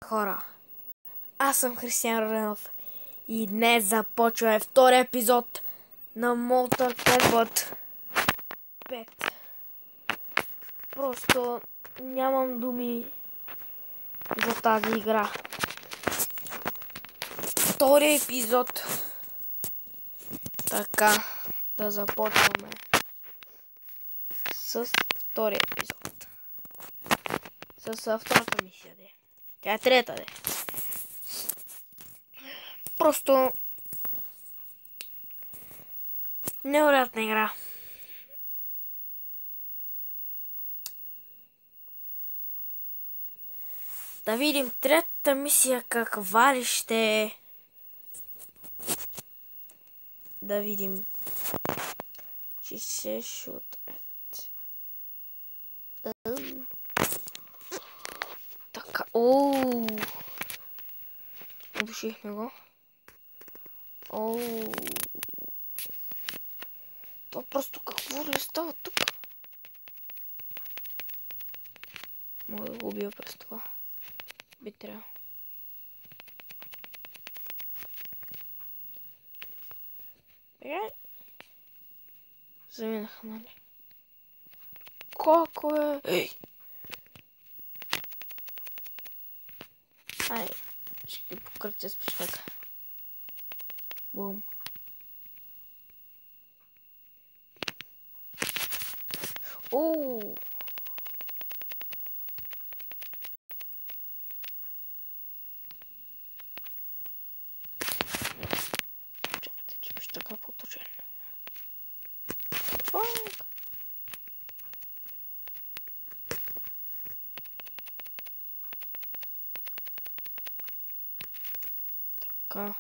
Хора, аз съм Християн Ренов и днес започваме втори епизод на Mortal Kombat 5. Просто нямам думи за тази игра. Втори епизод. Така, да започваме с втори епизод. С втората мисия, де. Тя е трета, де. Просто невероятна игра. Да видим третата мисия каква ли ще е. Да видим. Че се шут. Така, удушихме го. Това просто какво ли става тук? Мога да го убия през това. Би трябвало. Заминаха, нали? Колко е? Ей! Ай, ще ги покрътя с пищака. Бум. Чакайте, че пищака по-точен. Фак! Така.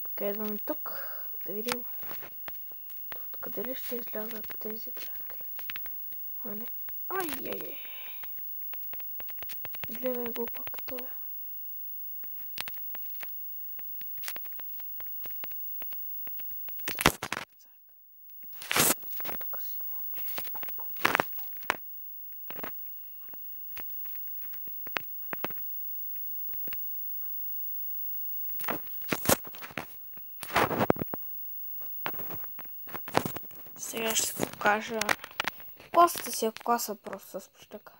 Така, идваме тук. Да видим. Тут къде ли ще излязат тези приятели? А не. Ай. Гледай го пак това. Тук си момче. Сега ще се покажа. Косата си е коса просто с пущака.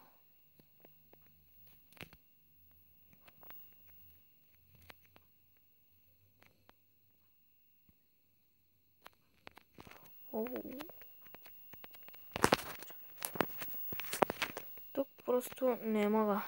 Тук просто не мога.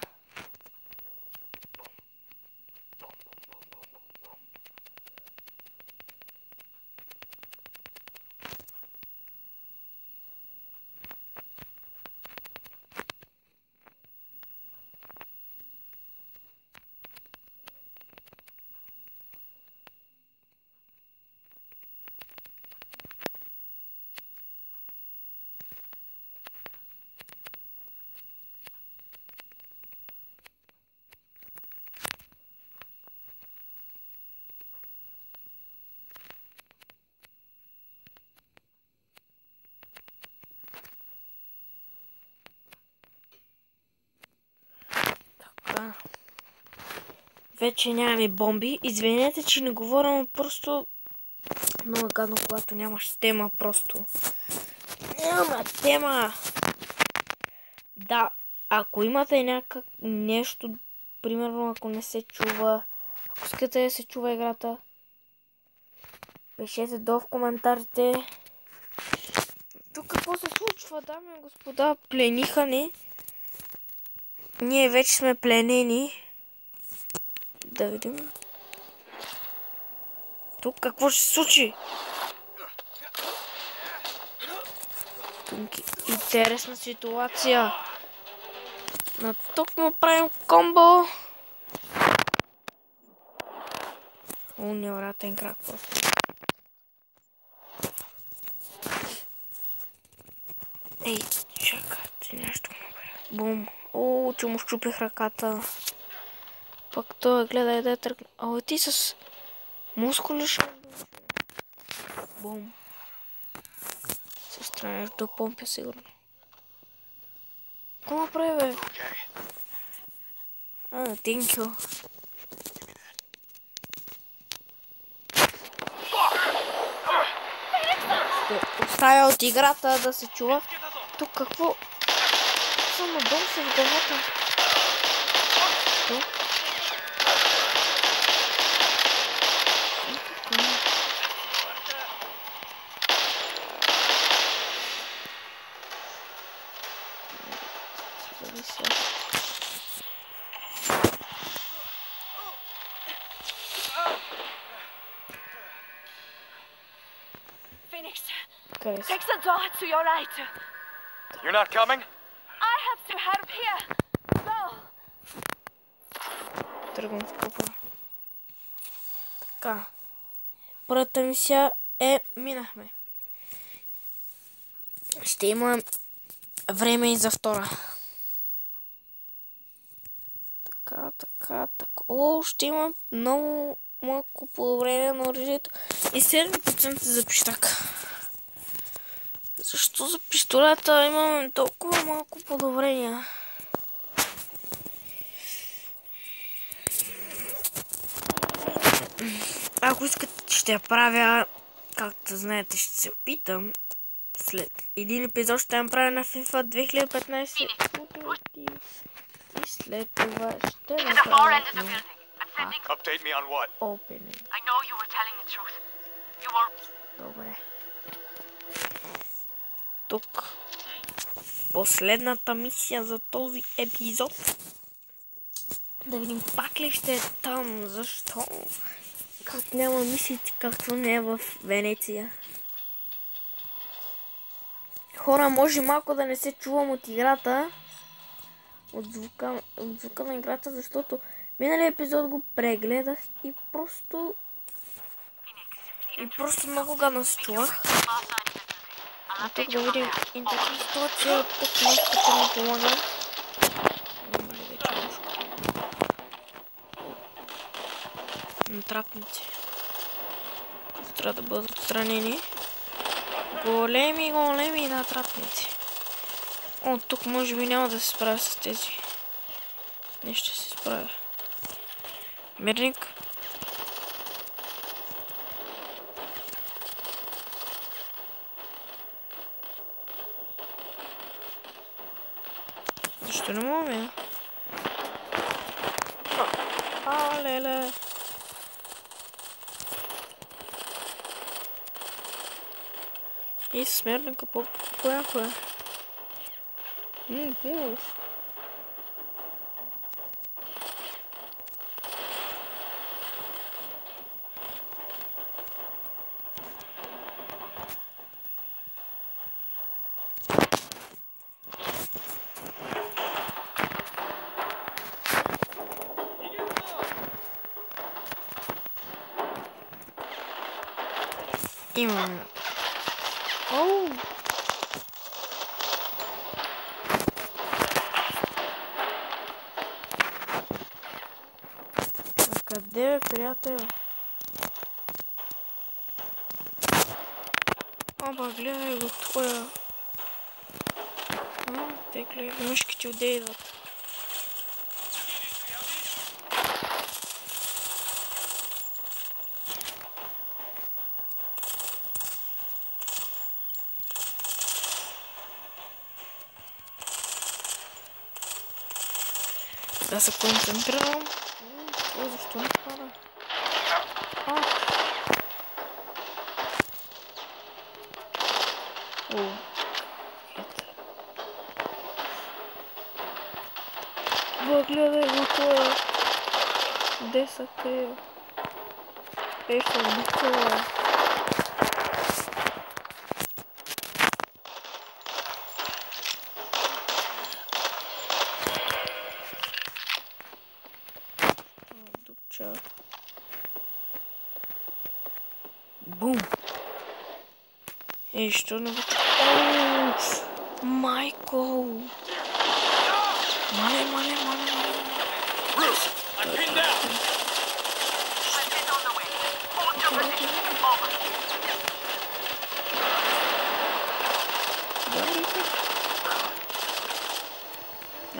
Вече нямаме бомби. Извинете, че не говоря, но просто много гадно, когато нямаш тема, просто. Няма тема! Да, ако имате някак нещо, примерно ако не се чува, ако искате да се чува играта, пишете долу в коментарите. Тук какво се случва, дами и господа? Плениха ни. Ние вече сме пленени. Да видим. Тук какво ще се случи? Тук интересна ситуация. На тук му правим комбо. Невероятен крак просто. Ей, чакайте нещо. Бум. Че му щупих ръката. Пък той гледай да е тръгна. Ти с мускули ще... Бум. С Ще да помпя сигурно. Какво направи, бе? Thank you. Ще оставя от играта да се чува. Тук какво? Само дом се в главата. Що? Phoenix, Къде си? fix the door to your right. You're not coming? I have to help here. Go. Тръгвам в купа. Така. Първата мисия минахме. Ще има време и за втора. Така. О, ще има много малко подобрение на оръжието. И 7% за пищак. Защо за пистолета имаме толкова малко подобрения? Ако искате, ще я правя, както знаете, ще се опитам. След един епизод ще я направя на FIFA 2015. И след това ще направя Update me on what? opening. I know you were telling the truth. You were. Добре. Тук последната мисия за този епизод. Да видим пак ли ще е там. Защо? Как няма мисиите, както не е в Венеция. Хора, може малко да не се чувам от играта. От звука на играта, защото миналия епизод го прегледах и просто много гадно се чувах. А тук да видим интересна ситуация. Тук нощата ми помага. Натрапници. Трябва да бъдат отстранени. Големи натрапници. О, тук може би няма да се справя с тези. Не ще се справя. Мирник. Защо не мога? Леле. И смерника по-яко е. Гуш. Имаме. Оу! Къде е, приятел? Оба, гледай го твоя. Те гледай, мъжките отде идват. Да се концентрирам. О, защо не пада? О, ето. Гледай го това. Де са крива? Ето буква. Бум! Ей, що не бъде? Оу! Майко! Мале! Bruce, I'm pinned down. Is on the way. Hold your position. Over.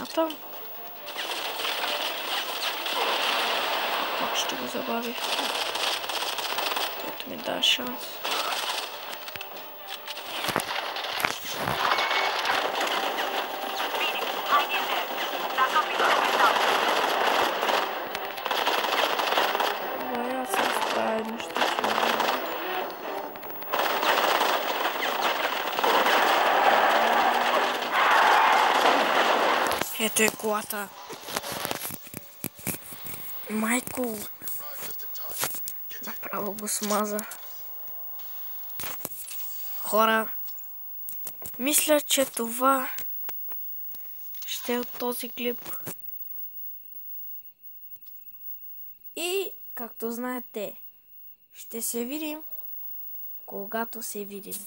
смятам. Пак ще го забавя. Който ми даде шанс. Аз се справя нещо. Ето е колата. Майко. Направо го смаза. Хора. Мисля, че това ще е от този клип. И, както знаете, ще се видим, когато се видим.